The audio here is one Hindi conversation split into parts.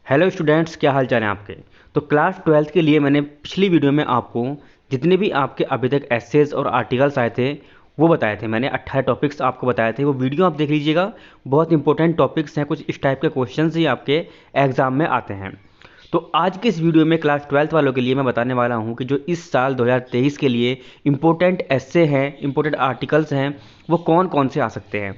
हेलो स्टूडेंट्स, क्या हाल चाल है आपके। तो क्लास ट्वेल्थ के लिए मैंने पिछली वीडियो में आपको जितने भी आपके अभी तक एसेज और आर्टिकल्स आए थे वो बताए थे। मैंने 18 टॉपिक्स आपको बताए थे, वो वीडियो आप देख लीजिएगा। बहुत इंपॉर्टेंट टॉपिक्स हैं, कुछ इस टाइप के क्वेश्चंस ही आपके एग्जाम में आते हैं। तो आज के इस वीडियो में क्लास ट्वेल्थ वालों के लिए मैं बताने वाला हूँ कि जो इस साल 2023 के लिए इंपॉर्टेंट एस्से हैं, इंपॉर्टेंट आर्टिकल्स हैं, वो कौन कौन से आ सकते हैं।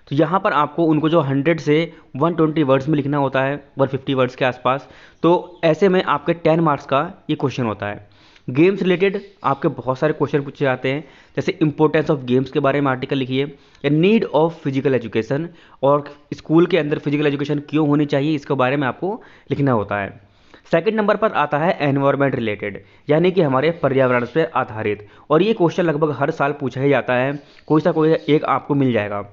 तो यहाँ पर आपको उनको जो 100 से 120 वर्ड्स में लिखना होता है, 150 वर्ड्स के आसपास। तो ऐसे में आपके 10 मार्क्स का ये क्वेश्चन होता है। गेम्स रिलेटेड आपके बहुत सारे क्वेश्चन पूछे जाते हैं, जैसे इंपॉर्टेंस ऑफ गेम्स के बारे में आर्टिकल लिखिए, या नीड ऑफ फिजिकल एजुकेशन, और स्कूल के अंदर फिजिकल एजुकेशन क्यों होनी चाहिए इसके बारे में आपको लिखना होता है। सेकंड नंबर पर आता है एनवायरनमेंट रिलेटेड, यानी कि हमारे पर्यावरण पर आधारित। और ये क्वेश्चन लगभग हर साल पूछा ही जाता है, कोई सा कोई एक आपको मिल जाएगा।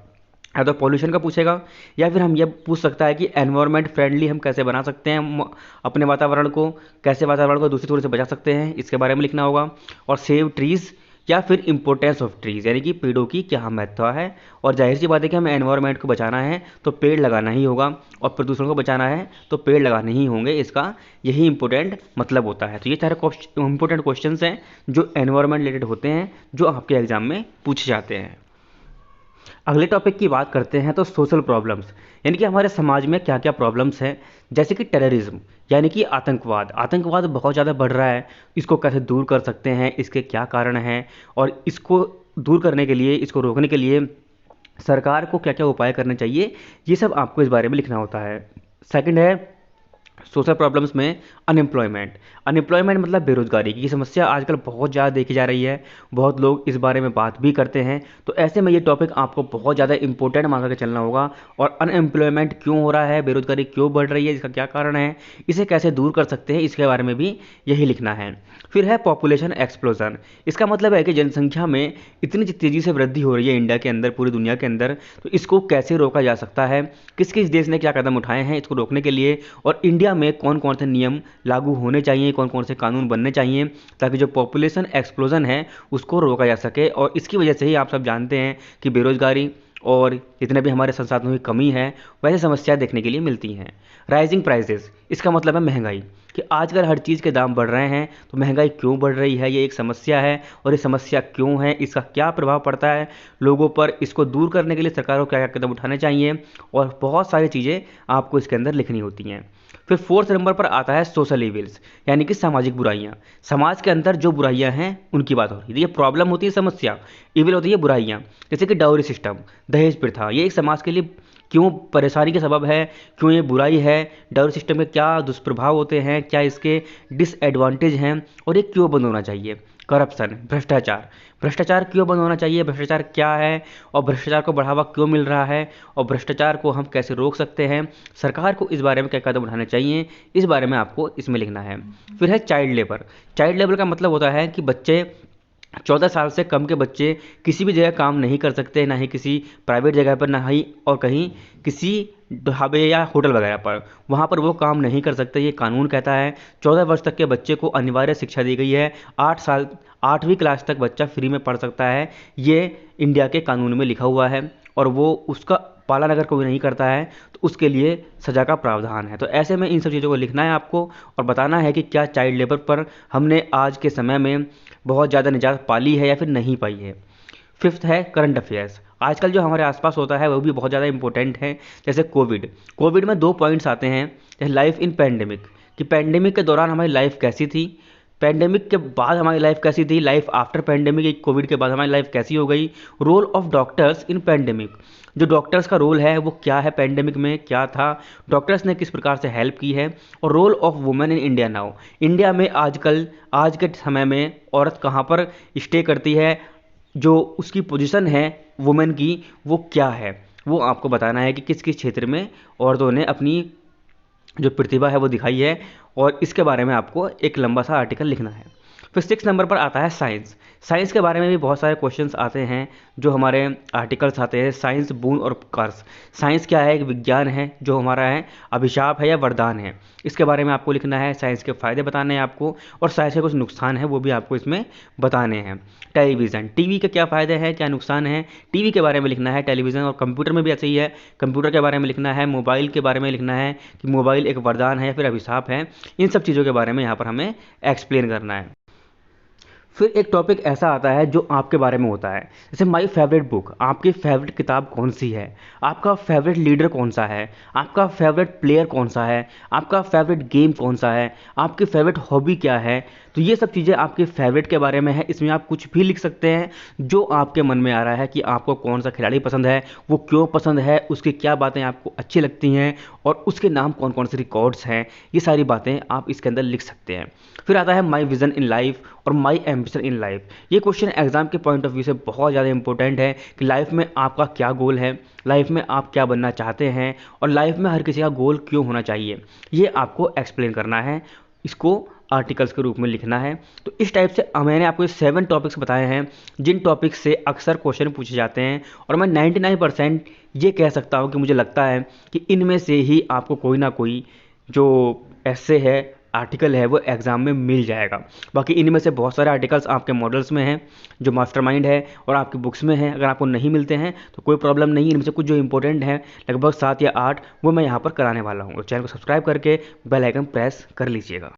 या तो पॉल्यूशन का पूछेगा, या फिर हम ये पूछ सकता है कि एनवायरनमेंट फ्रेंडली हम कैसे बना सकते हैं अपने वातावरण को, कैसे वातावरण को दूसरी तरह से बचा सकते हैं, इसके बारे में लिखना होगा। और सेव ट्रीज़, या फिर इंपॉर्टेंस ऑफ ट्रीज़, यानी कि पेड़ों की क्या महत्व है। और जाहिर सी बात है कि हमें एनवायरनमेंट को बचाना है तो पेड़ लगाना ही होगा, और प्रदूषण को बचाना है तो पेड़ लगाने ही होंगे, इसका यही इंपॉर्टेंट मतलब होता है। तो ये सारे इंपॉर्टेंट क्वेश्चंस हैं जो एनवायरनमेंट रिलेटेड होते हैं, जो आपके एग्जाम में पूछे जाते हैं। अगले टॉपिक की बात करते हैं तो सोशल प्रॉब्लम्स, यानी कि हमारे समाज में क्या क्या प्रॉब्लम्स हैं। जैसे कि टेररिज्म, यानी कि आतंकवाद। आतंकवाद बहुत ज़्यादा बढ़ रहा है, इसको कैसे दूर कर सकते हैं, इसके क्या कारण हैं, और इसको दूर करने के लिए, इसको रोकने के लिए सरकार को क्या क्या उपाय करने चाहिए, ये सब आपको इस बारे में लिखना होता है। सेकंड है सोशल प्रॉब्लम्स में अनएम्प्लॉयमेंट। अनएम्प्लॉयमेंट मतलब बेरोजगारी की समस्या आजकल बहुत ज़्यादा देखी जा रही है, बहुत लोग इस बारे में बात भी करते हैं। तो ऐसे में ये टॉपिक आपको बहुत ज़्यादा इंपॉर्टेंट मान के चलना होगा। और अनएम्प्लॉयमेंट क्यों हो रहा है, बेरोजगारी क्यों बढ़ रही है, इसका क्या कारण है, इसे कैसे दूर कर सकते हैं, इसके बारे में भी यही लिखना है। फिर है पॉपुलेशन एक्सप्लोजन। इसका मतलब है कि जनसंख्या में इतनी तेज़ी से वृद्धि हो रही है इंडिया के अंदर, पूरी दुनिया के अंदर, तो इसको कैसे रोका जा सकता है, किस किस देश ने क्या कदम उठाए हैं इसको रोकने के लिए, और इंडिया में कौन कौन से नियम लागू होने चाहिए, कौन कौन से कानून बनने चाहिए, ताकि जो पॉपुलेशन एक्सप्लोजन है उसको रोका जा सके। और इसकी वजह से ही आप सब जानते हैं कि बेरोजगारी और जितने भी हमारे संसाधनों की कमी है, वैसे समस्याएं देखने के लिए मिलती हैं। राइजिंग प्राइसेस, इसका मतलब है महंगाई, कि आजकल हर चीज़ के दाम बढ़ रहे हैं, तो महंगाई क्यों बढ़ रही है, ये एक समस्या है। और ये समस्या क्यों है, इसका क्या प्रभाव पड़ता है लोगों पर, इसको दूर करने के लिए सरकार को क्या क्या कदम उठाने चाहिए, और बहुत सारी चीज़ें आपको इसके अंदर लिखनी होती हैं। फिर फोर्थ नंबर पर आता है सोशल इविल्स, यानी कि सामाजिक बुराइयां। समाज के अंदर जो बुराइयां हैं उनकी बात हो रही है। ये प्रॉब्लम होती है समस्या, इविल होती है बुराइयां। जैसे कि डाउरी सिस्टम, दहेज प्रथा, ये एक समाज के लिए क्यों परेशानी का सबब है, क्यों ये बुराई है, डाउरी सिस्टम के क्या दुष्प्रभाव होते हैं, क्या इसके डिसएडवांटेज हैं, और ये क्यों बंद होना चाहिए। करप्शन, भ्रष्टाचार, भ्रष्टाचार क्यों बंद होना चाहिए, भ्रष्टाचार क्या है, और भ्रष्टाचार को बढ़ावा क्यों मिल रहा है, और भ्रष्टाचार को हम कैसे रोक सकते हैं, सरकार को इस बारे में क्या कदम उठाने चाहिए, इस बारे में आपको इसमें लिखना है। फिर है चाइल्ड लेबर। चाइल्ड लेबर का मतलब होता है कि बच्चे 14 साल से कम के बच्चे किसी भी जगह काम नहीं कर सकते, ना ही किसी प्राइवेट जगह पर, ना ही और कहीं किसी ढाबे या होटल वगैरह पर, वहाँ पर वो काम नहीं कर सकते, ये कानून कहता है। 14 वर्ष तक के बच्चे को अनिवार्य शिक्षा दी गई है, 8वीं क्लास तक बच्चा फ्री में पढ़ सकता है, ये इंडिया के कानून में लिखा हुआ है। और वो उसका पालन अगर कोई नहीं करता है तो उसके लिए सज़ा का प्रावधान है। तो ऐसे में इन सब चीज़ों को लिखना है आपको, और बताना है कि क्या चाइल्ड लेबर पर हमने आज के समय में बहुत ज़्यादा निजात पाली है या फिर नहीं पाई है। फिफ्थ है करंट अफेयर्स। आजकल जो हमारे आसपास होता है वो भी बहुत ज़्यादा इंपॉर्टेंट है। जैसे कोविड, कोविड में 2 पॉइंट्स आते हैं, जैसे लाइफ इन पैंडेमिक, कि पैंडेमिक के दौरान हमारी लाइफ कैसी थी, पैंडेमिक के बाद हमारी लाइफ कैसी थी, लाइफ आफ्टर पैंडेमिक, कोविड के बाद हमारी लाइफ कैसी हो गई। Role of doctors in pandemic, जो डॉक्टर्स का रोल है वो क्या है, पैंडेमिक में क्या था, डॉक्टर्स ने किस प्रकार से हेल्प की है। और role of women in India now, India में आजकल आज के समय में औरत कहाँ पर स्टे करती है, जो उसकी पोजीशन है वुमेन की वो क्या है, वो आपको बताना है कि किस किस क्षेत्र में औरतों ने अपनी जो प्रतिभा है वो दिखाई है, और इसके बारे में आपको एक लंबा सा आर्टिकल लिखना है। फिर 6 नंबर पर आता है साइंस। साइंस के बारे में भी बहुत सारे क्वेश्चंस आते हैं, जो हमारे आर्टिकल्स आते हैं, साइंस बोon और कर्स। साइंस क्या है? एक विज्ञान है जो हमारा है, अभिशाप है या वरदान है, इसके बारे में आपको लिखना है। साइंस के फ़ायदे बताने हैं आपको, और साइंस के कुछ नुकसान है वो भी आपको इसमें बताने हैं। टेलीविज़न, टीवी के क्या फ़ायदे हैं, क्या नुकसान है, टीवी के बारे में लिखना है। टेलीविज़न और कंप्यूटर में भी ऐसे ही है, कंप्यूटर के बारे में लिखना है। मोबाइल के बारे में लिखना है कि मोबाइल एक वरदान है या फिर अभिशाप है। इन सब चीज़ों के बारे में यहाँ पर हमें एक्सप्लेन करना है। फिर एक टॉपिक ऐसा आता है जो आपके बारे में होता है, जैसे माई फेवरेट बुक, आपकी फेवरेट किताब कौन सी है, आपका फेवरेट लीडर कौन सा है, आपका फेवरेट प्लेयर कौन सा है, आपका फेवरेट गेम कौन सा है, आपकी फेवरेट हॉबी क्या है। तो ये सब चीज़ें आपके फेवरेट के बारे में है। इसमें आप कुछ भी लिख सकते हैं जो आपके मन में आ रहा है कि आपको कौन सा खिलाड़ी पसंद है, वो क्यों पसंद है, उसकी क्या बातें आपको अच्छी लगती हैं, और उसके नाम कौन कौन से रिकॉर्ड्स हैं। ये सारी बातें आप इसके अंदर लिख सकते हैं। फिर आता है माई विज़न इन लाइफ और माई एम्बिशन इन लाइफ। ये क्वेश्चन एग्जाम के पॉइंट ऑफ व्यू से बहुत ज़्यादा इंपॉर्टेंट है कि लाइफ में आपका क्या गोल है, लाइफ में आप क्या बनना चाहते हैं, और लाइफ में हर किसी का गोल क्यों होना चाहिए, ये आपको एक्सप्लेन करना है, इसको आर्टिकल्स के रूप में लिखना है। तो इस टाइप से मैंने आपको 7 टॉपिक्स बताए हैं जिन टॉपिक्स से अक्सर क्वेश्चन पूछे जाते हैं, और मैं 99% ये कह सकता हूँ कि मुझे लगता है कि इनमें से ही आपको कोई ना कोई जो ऐसे है, आर्टिकल है, वो एग्ज़ाम में मिल जाएगा। बाकी इनमें से बहुत सारे आर्टिकल्स आपके मॉडल्स में हैं जो मास्टरमाइंड है और आपकी बुक्स में हैं। अगर आपको नहीं मिलते हैं तो कोई प्रॉब्लम नहीं, इनमें से कुछ जो इंपॉर्टेंट हैं, लगभग 7 या 8, वो मैं यहाँ पर कराने वाला हूँ। चैनल को सब्सक्राइब करके बेल आइकन प्रेस कर लीजिएगा।